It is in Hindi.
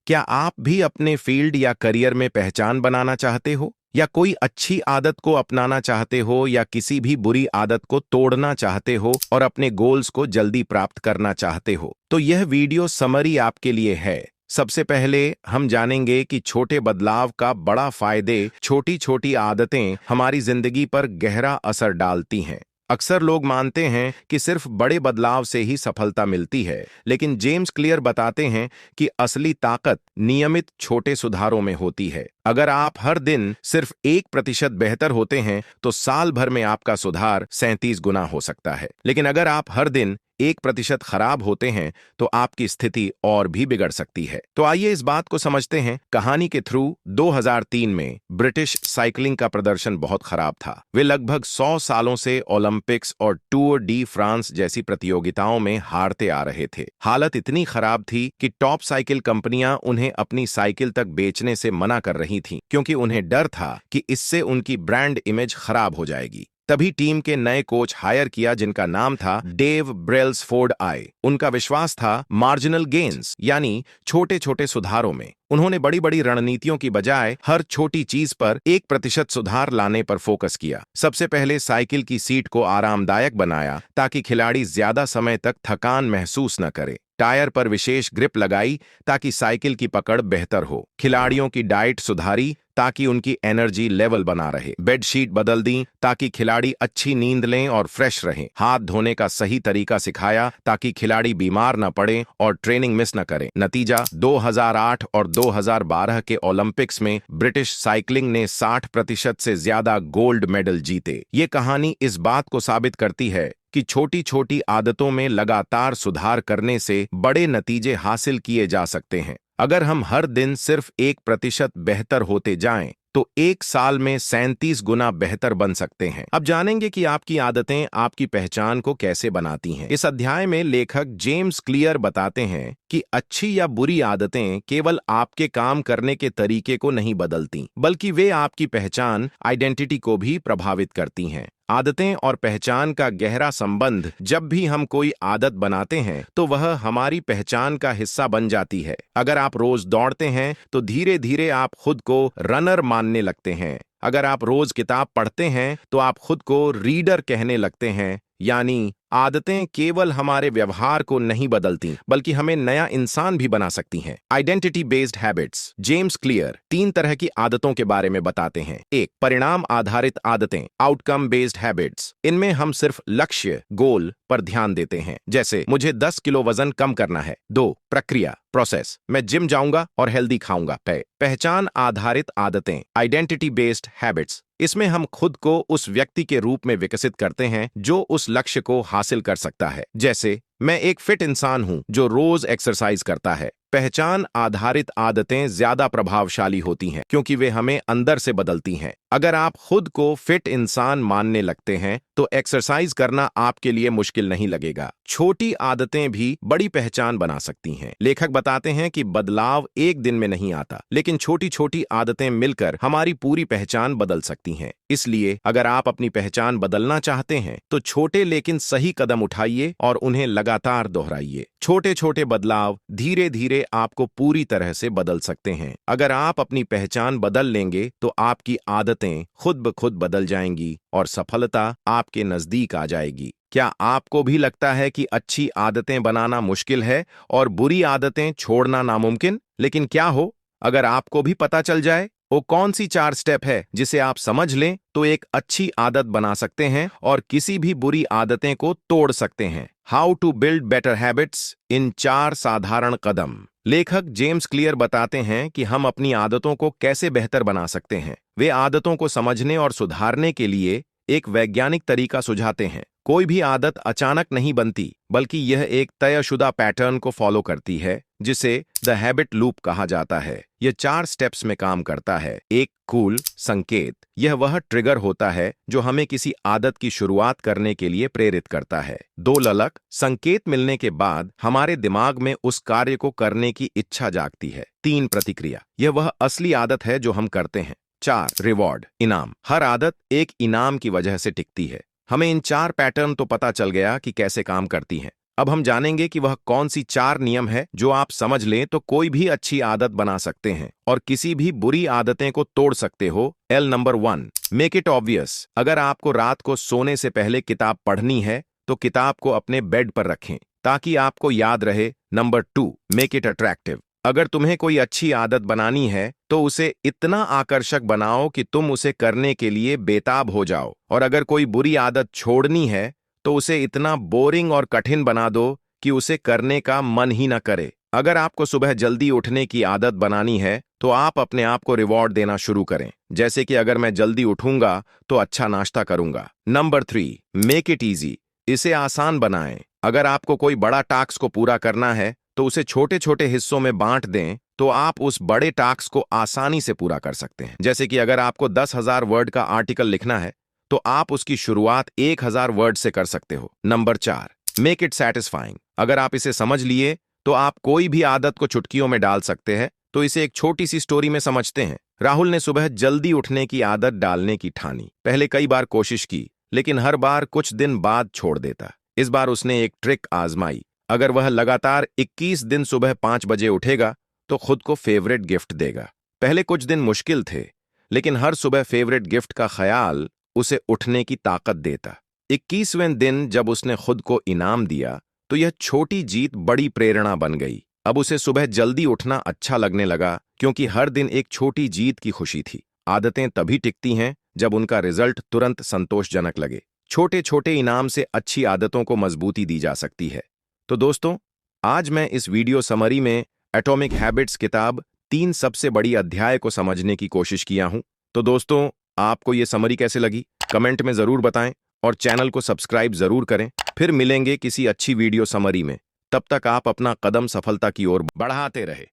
क्या आप भी अपने फील्ड या करियर में पहचान बनाना चाहते हो, या कोई अच्छी आदत को अपनाना चाहते हो, या किसी भी बुरी आदत को तोड़ना चाहते हो और अपने गोल्स को जल्दी प्राप्त करना चाहते हो? तो यह वीडियो समरी आपके लिए है। सबसे पहले हम जानेंगे कि छोटे बदलाव का बड़ा फायदे। छोटी छोटी आदतें हमारी जिंदगी पर गहरा असर डालती हैं। अक्सर लोग मानते हैं कि सिर्फ बड़े बदलाव से ही सफलता मिलती है, लेकिन जेम्स क्लियर बताते हैं कि असली ताकत नियमित छोटे सुधारों में होती है। अगर आप हर दिन सिर्फ 1% बेहतर होते हैं, तो साल भर में आपका सुधार 37 गुना हो सकता है। लेकिन अगर आप हर दिन 1% खराब होते हैं, तो आपकी स्थिति और भी बिगड़ सकती है। तो आइए इस बात को समझते हैं। कहानी के थ्रू 2003 में ब्रिटिश साइकिलिंग का प्रदर्शन बहुत खराब था। वे लगभग 100 सालों से ओलंपिक्स और टूर डी फ्रांस जैसी प्रतियोगिताओं में हारते आ रहे थे। हालत इतनी खराब थी कि टॉप साइकिल कंपनियां उन्हें अपनी साइकिल तक बेचने से मना कर रही थीं, क्योंकि उन्हें डर था कि इससे उनकी ब्रांड इमेज खराब हो जाएगी। तभी टीम के नए कोच हायर किया, जिनका नाम था डेव ब्रेल्सफोर्ड आए। उनका विश्वास था मार्जिनल गेन्स, यानी छोटे छोटे सुधारों में। उन्होंने बड़ी बड़ी रणनीतियों की बजाय हर छोटी चीज पर 1% सुधार लाने पर फोकस किया। सबसे पहले साइकिल की सीट को आरामदायक बनाया, ताकि खिलाड़ी ज्यादा समय तक थकान महसूस न करे। टायर पर विशेष ग्रिप लगाई, ताकि साइकिल की पकड़ बेहतर हो। खिलाड़ियों की डाइट सुधारी, ताकि उनकी एनर्जी लेवल बना रहे। बेडशीट बदल दी, ताकि खिलाड़ी अच्छी नींद लें और फ्रेश रहें। हाथ धोने का सही तरीका सिखाया, ताकि खिलाड़ी बीमार न पड़े और ट्रेनिंग मिस न करें। नतीजा, 2008 और 2012 के ओलंपिक्स में ब्रिटिश साइकिलिंग ने 60% से ज्यादा गोल्ड मेडल जीते। ये कहानी इस बात को साबित करती है कि छोटी छोटी आदतों में लगातार सुधार करने से बड़े नतीजे हासिल किए जा सकते हैं। अगर हम हर दिन सिर्फ 1% बेहतर होते जाएं, तो एक साल में 37 गुना बेहतर बन सकते हैं। अब जानेंगे कि आपकी आदतें आपकी पहचान को कैसे बनाती हैं। इस अध्याय में लेखक जेम्स क्लियर बताते हैं कि अच्छी या बुरी आदतें केवल आपके काम करने के तरीके को नहीं बदलती, बल्कि वे आपकी पहचान, आइडेंटिटी को भी प्रभावित करती हैं। आदतें और पहचान का गहरा संबंध। जब भी हम कोई आदत बनाते हैं, तो वह हमारी पहचान का हिस्सा बन जाती है। अगर आप रोज दौड़ते हैं, तो धीरे धीरे आप खुद को रनर मानने लगते हैं। अगर आप रोज किताब पढ़ते हैं, तो आप खुद को रीडर कहने लगते हैं। यानी आदतें केवल हमारे व्यवहार को नहीं बदलती, बल्कि हमें नया इंसान भी बना सकती हैं। Identity based habits. James clear 3 तरह की आदतों के बारे में बताते हैं। 1. परिणाम आधारित आदतें, आउटकम बेस्ड हैबिट्स। इनमें हम सिर्फ लक्ष्य, गोल पर ध्यान देते हैं, जैसे मुझे 10 किलो वजन कम करना है। 2. प्रक्रिया, प्रोसेस। मैं जिम जाऊंगा और हेल्दी खाऊंगा। पहचान आधारित आदतें, आइडेंटिटी बेस्ड हैबिट्स। इसमें हम खुद को उस व्यक्ति के रूप में विकसित करते हैं जो उस लक्ष्य को हासिल कर सकता है। जैसे, मैं एक फिट इंसान हूं जो रोज एक्सरसाइज करता है। पहचान आधारित आदतें ज्यादा प्रभावशाली होती हैं, क्योंकि वे हमें अंदर से बदलती हैं। अगर आप खुद को फिट इंसान मानने लगते हैं, तो एक्सरसाइज करना आपके लिए मुश्किल नहीं लगेगा। छोटी आदतें भी बड़ी पहचान बना सकती हैं। लेखक बताते हैं कि बदलाव एक दिन में नहीं आता, लेकिन छोटी छोटी आदतें मिलकर हमारी पूरी पहचान बदल सकती हैं। इसलिए अगर आप अपनी पहचान बदलना चाहते हैं, तो छोटे लेकिन सही कदम उठाइए और उन्हें लगातार दोहराइए। छोटे छोटे बदलाव धीरे धीरे आपको पूरी तरह से बदल सकते हैं। अगर आप अपनी पहचान बदल लेंगे, तो आपकी आदतें खुद ब खुद बदल जाएंगी और सफलता आपके नजदीक आ जाएगी। क्या आपको भी लगता है कि अच्छी आदतें बनाना मुश्किल है और बुरी आदतें छोड़ना नामुमकिन? लेकिन क्या हो अगर आपको भी पता चल जाए वो कौन सी 4 स्टेप है जिसे आप समझ लें, तो एक अच्छी आदत बना सकते हैं और किसी भी बुरी आदतें को तोड़ सकते हैं। How to build better habits in 4 साधारण कदम। लेखक जेम्स क्लियर बताते हैं कि हम अपनी आदतों को कैसे बेहतर बना सकते हैं। वे आदतों को समझने और सुधारने के लिए एक वैज्ञानिक तरीका सुझाते हैं। कोई भी आदत अचानक नहीं बनती, बल्कि यह एक तयशुदा पैटर्न को फॉलो करती है, जिसे द हैबिट लूप कहा जाता है। यह 4 स्टेप्स में काम करता है। 1. कूल संकेत। यह वह ट्रिगर होता है जो हमें किसी आदत की शुरुआत करने के लिए प्रेरित करता है। 2. ललक। संकेत मिलने के बाद हमारे दिमाग में उस कार्य को करने की इच्छा जागती है। 3. प्रतिक्रिया। यह वह असली आदत है जो हम करते हैं। 4. रिवॉर्ड इनाम। हर आदत एक इनाम की वजह से टिकती है। हमें इन 4 पैटर्न तो पता चल गया कि कैसे काम करती हैं। अब हम जानेंगे कि वह कौन सी 4 नियम है जो आप समझ लें तो कोई भी अच्छी आदत बना सकते हैं और किसी भी बुरी आदतें को तोड़ सकते हो। L number 1, make it obvious. अगर आपको रात को सोने से पहले किताब पढ़नी है तो किताब को अपने बेड पर रखें ताकि आपको याद रहे। Number 2, make it attractive. अगर तुम्हें कोई अच्छी आदत बनानी है तो उसे इतना आकर्षक बनाओ कि तुम उसे करने के लिए बेताब हो जाओ, और अगर कोई बुरी आदत छोड़नी है तो उसे इतना बोरिंग और कठिन बना दो कि उसे करने का मन ही न करे। अगर आपको सुबह जल्दी उठने की आदत बनानी है तो आप अपने आप को रिवॉर्ड देना शुरू करें, जैसे कि अगर मैं जल्दी उठूंगा तो अच्छा नाश्ता करूंगा। Number 3, make it easy. इसे आसान बनाएं। अगर आपको कोई बड़ा टास्क को पूरा करना है तो उसे छोटे छोटे हिस्सों में बांट दें तो आप उस बड़े टास्क को आसानी से पूरा कर सकते हैं। जैसे कि अगर आपको 10,000 वर्ड का आर्टिकल लिखना है तो आप उसकी शुरुआत 1,000 वर्ड से कर सकते हो। Number 4, make it satisfying. अगर आप इसे समझ लिए तो आप कोई भी आदत को चुटकियों में डाल सकते हैं। तो इसे एक छोटी सी स्टोरी में समझते हैं। राहुल ने सुबह जल्दी उठने की आदत डालने की ठानी। पहले कई बार कोशिश की लेकिन हर बार कुछ दिन बाद छोड़ देता। इस बार उसने एक ट्रिक आजमाई। अगर वह लगातार 21 दिन सुबह 5 बजे उठेगा तो खुद को फेवरेट गिफ्ट देगा। पहले कुछ दिन मुश्किल थे लेकिन हर सुबह फेवरेट गिफ्ट का ख्याल उसे उठने की ताकत देता। 21वें दिन जब उसने खुद को इनाम दिया तो यह छोटी जीत बड़ी प्रेरणा बन गई। अब उसे सुबह जल्दी उठना अच्छा लगने लगा क्योंकि हर दिन एक छोटी जीत की खुशी थी। आदतें तभी टिकती हैं जब उनका रिजल्ट तुरंत संतोषजनक लगे। छोटे छोटे इनाम से अच्छी आदतों को मजबूती दी जा सकती है। तो दोस्तों, आज मैं इस वीडियो समरी में एटॉमिक हैबिट्स किताब 3 सबसे बड़ी अध्याय को समझने की कोशिश किया हूं। तो दोस्तों, आपको ये समरी कैसे लगी कमेंट में जरूर बताएं और चैनल को सब्सक्राइब जरूर करें। फिर मिलेंगे किसी अच्छी वीडियो समरी में। तब तक आप अपना कदम सफलता की ओर बढ़ाते रहे।